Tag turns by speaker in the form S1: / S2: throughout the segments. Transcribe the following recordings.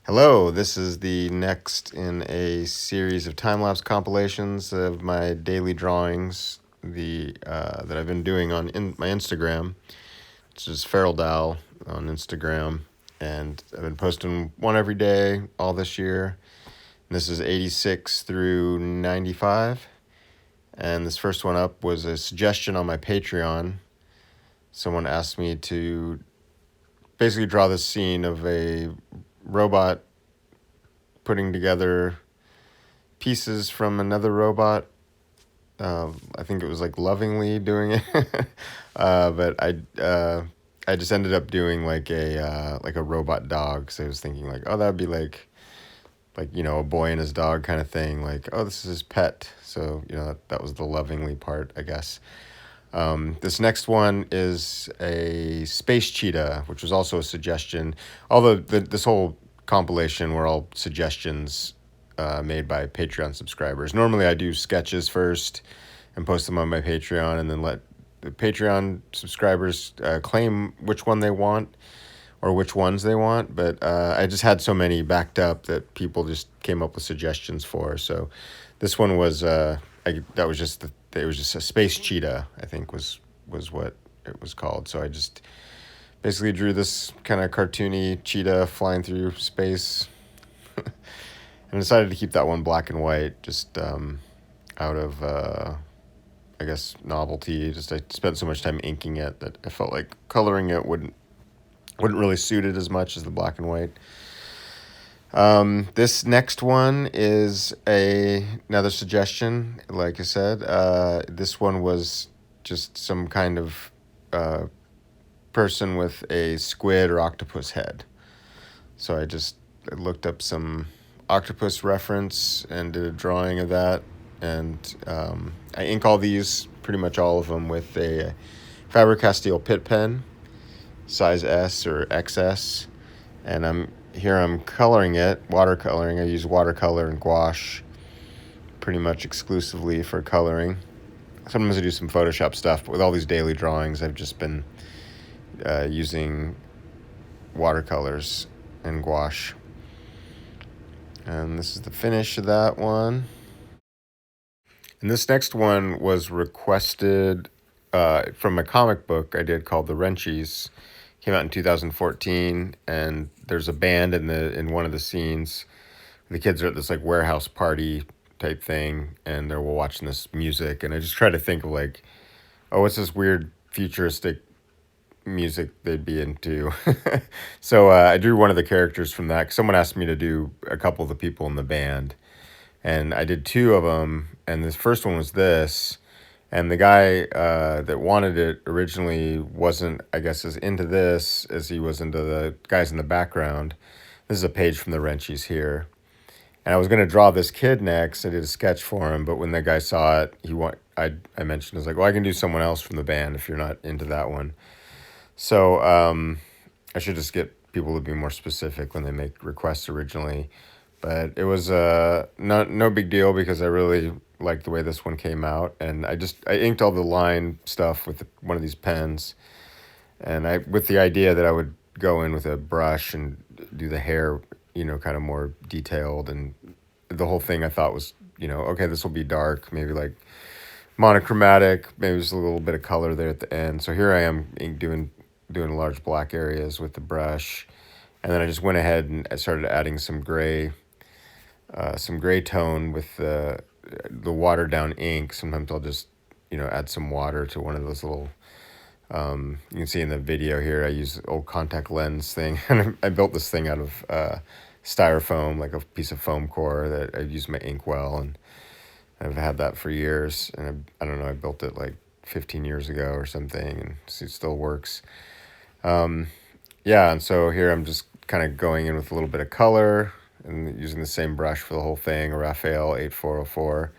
S1: Hello, this is the next in a series of time-lapse compilations of my daily drawings that I've been doing on my Instagram, which is Feral Dow on Instagram, and I've been posting one every day all this year. And this is 86 through 95, and this first one up was a suggestion on my Patreon. Someone asked me to basically draw this scene of a robot putting together pieces from another robot. I think it was like lovingly doing it, but I just ended up doing like a robot dog. So I was thinking like, oh, that'd be like a boy and his dog kind of thing. Like, oh, this is his pet. So that was the lovingly part, I guess. This next one is a space cheetah, which was also a suggestion. Although this whole compilation were all suggestions made by Patreon subscribers. Normally I do sketches first and post them on my Patreon, and then let the Patreon subscribers claim which one they want or which ones they want. But I just had so many backed up that people just came up with suggestions for. So this one was it was just a space cheetah, I think was what it was called. So I just basically drew this kind of cartoony cheetah flying through space. And decided to keep that one black and white, just out of, I guess, novelty. Just I spent so much time inking it that I felt like coloring it wouldn't really suit it as much as the black and white. This next one is another suggestion. Like I said, this one was just some kind of person with a squid or octopus head. So I looked up some octopus reference and did a drawing of that, and I ink all these, pretty much all of them, with a Faber-Castell Pitt pen, size S or XS, and I'm coloring it, watercoloring. I use watercolor and gouache pretty much exclusively for coloring. Sometimes I do some Photoshop stuff, but with all these daily drawings, I've just been using watercolors and gouache. And this is the finish of that one. And this next one was requested from a comic book I did called The Wrenchies. Came out in 2014, and there's a band in one of the scenes. The kids are at this like warehouse party type thing, and they're watching this music, and I just try to think of like, oh, what's this weird futuristic music they'd be into. So I drew one of the characters from that, 'cause someone asked me to do a couple of the people in the band, and I did two of them, and this first one was this, and the guy that wanted it originally wasn't, I guess, as into this as he was into the guys in the background. This is a page from the Wrenchies here, and I was going to draw this kid next. I did a sketch for him, but when the guy saw it, I mentioned, I was like, well, I can do someone else from the band if you're not into that one. So I should just get people to be more specific when they make requests originally. But it was no big deal, because I really liked the way this one came out. And I inked all the line stuff with one of these pens. And with the idea that I would go in with a brush and do the hair, kind of more detailed. And the whole thing I thought was, okay, this will be dark, maybe like monochromatic, maybe just a little bit of color there at the end. So here I am doing large black areas with the brush, and then I just went ahead and I started adding some gray tone with the watered down ink. Sometimes I'll just add some water to one of those little, you can see in the video here, I use old contact lens thing, and I built this thing out of styrofoam, like a piece of foam core that I've used my ink well, and I've had that for years, and I don't know, I built it like 15 years ago or something, and it still works. Yeah, and so here I'm just kind of going in with a little bit of color and using the same brush for the whole thing, a Raphael 8404.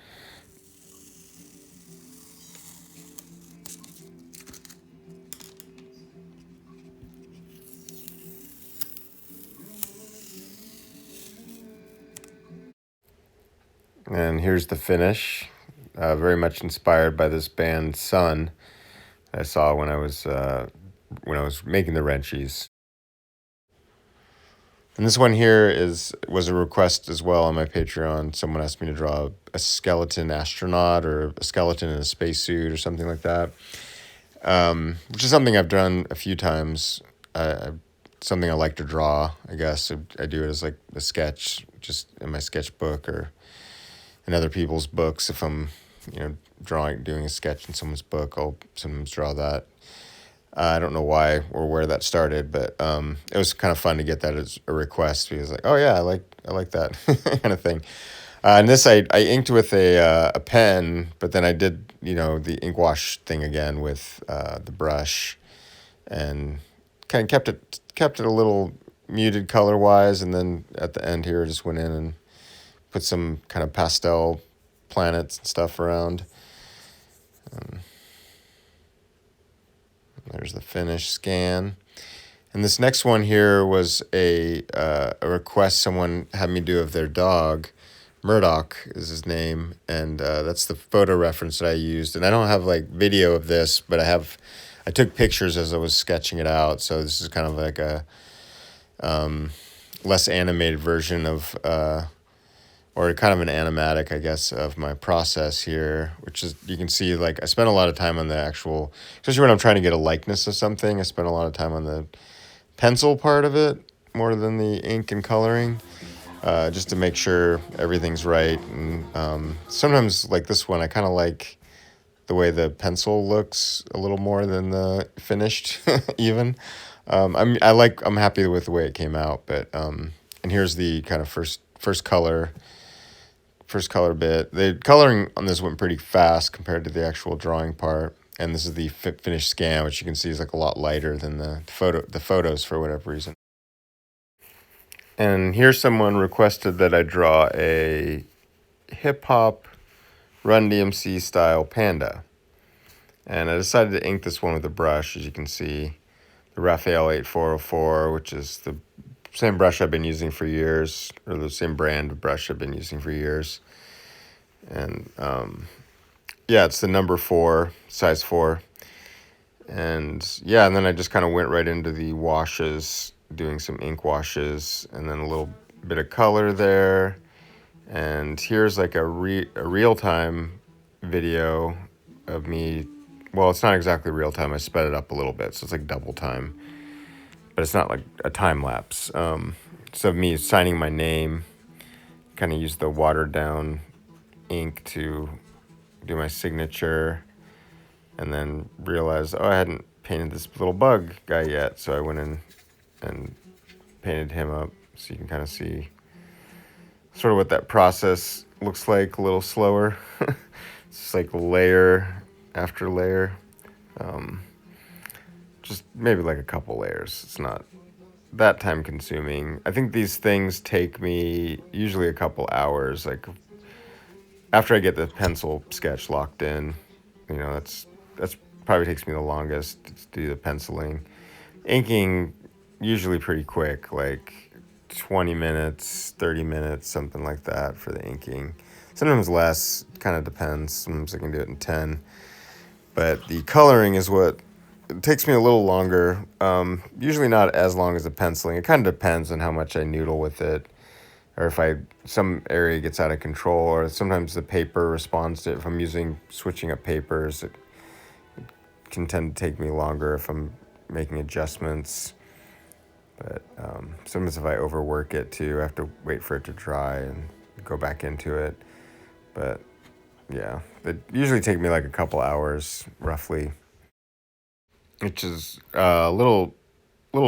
S1: And here's the finish, very much inspired by this band Sun I saw when I was making the Wrenchies. And this one here was a request as well on my Patreon. Someone asked me to draw a skeleton astronaut or a skeleton in a spacesuit or something like that, which is something I've done a few times. Something I like to draw, I guess. I do it as like a sketch, just in my sketchbook or in other people's books. If I'm, doing a sketch in someone's book, I'll sometimes draw that. I don't know why or where that started, but it was kind of fun to get that as a request because like, oh yeah, I like that kind of thing. And this I inked with a pen, but then I did the ink wash thing again with the brush, and kind of kept it a little muted color wise, and then at the end here I just went in and put some kind of pastel planets and stuff around. There's the finish scan. And this next one here was a request someone had me do of their dog. Murdoch is his name, and that's the photo reference that I used. And I don't have like video of this, but I took pictures as I was sketching it out. So this is kind of like a less animated version of or kind of an animatic, I guess, of my process here, which is, you can see, like, I spent a lot of time on the actual, especially when I'm trying to get a likeness of something, I spent a lot of time on the pencil part of it more than the ink and coloring, just to make sure everything's right. And sometimes, like this one, I kind of like the way the pencil looks a little more than the finished, even. I'm happy with the way it came out, but, and here's the kind of first color bit. The coloring on this went pretty fast compared to the actual drawing part, and this is the finished scan, which you can see is like a lot lighter than the photos for whatever reason. And here someone requested that I draw a hip hop Run DMC style panda, and I decided to ink this one with a brush, as you can see, the Raphael 8404, which is the same brush I've been using for years, or the same brand of brush I've been using for years. And yeah, it's the number 4, size 4. And yeah, and then I just kind of went right into the washes, doing some ink washes, and then a little bit of color there. And here's like a real-time video of me. Well, it's not exactly real time. I sped it up a little bit, so it's like double time. But it's not like a time lapse. So me signing my name, kind of use the watered down ink to do my signature, and then realized, I hadn't painted this little bug guy yet. So I went in and painted him up, so you can kind of see sort of what that process looks like, a little slower. It's just like layer after layer. Just maybe like a couple layers. It's not that time consuming. I think these things take me usually a couple hours. Like after I get the pencil sketch locked in, that's probably takes me the longest to do the penciling. Inking usually pretty quick, like 20 minutes, 30 minutes, something like that for the inking. Sometimes less, kind of depends. Sometimes I can do it in 10. But the coloring is what it takes me a little longer. Usually not as long as the penciling. It kind of depends on how much I noodle with it, or if some area gets out of control, or sometimes the paper responds to it. If I'm switching up papers, it can tend to take me longer if I'm making adjustments. But sometimes if I overwork it too, I have to wait for it to dry and go back into it. But yeah, it usually take me like a couple hours roughly, which is a little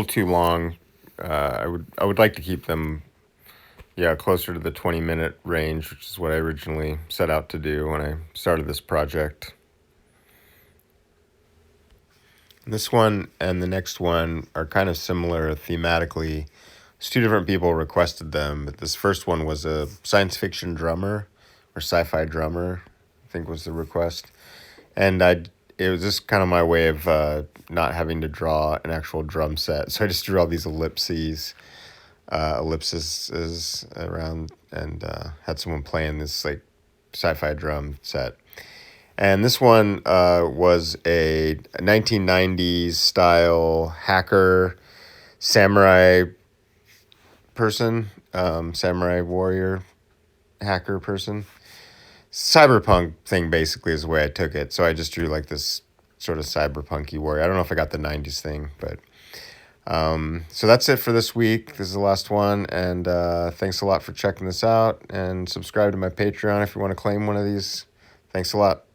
S1: too long. I would like to keep them closer to the 20-minute range, which is what I originally set out to do when I started this project. This one and the next one are kind of similar thematically. It's 2 different people requested them, but this first one was a science fiction drummer or sci-fi drummer, I think was the request. And it was just kind of my way of not having to draw an actual drum set. So I just drew all these ellipses around, and had someone playing this like sci-fi drum set. And this one was a 1990s style hacker samurai person, samurai warrior hacker person. Cyberpunk thing basically is the way I took it. So I just drew like this sort of cyberpunky warrior. I don't know if I got the 90s thing, but so that's it for this week. This is the last one, and thanks a lot for checking this out, and subscribe to my Patreon if you want to claim one of these. Thanks a lot.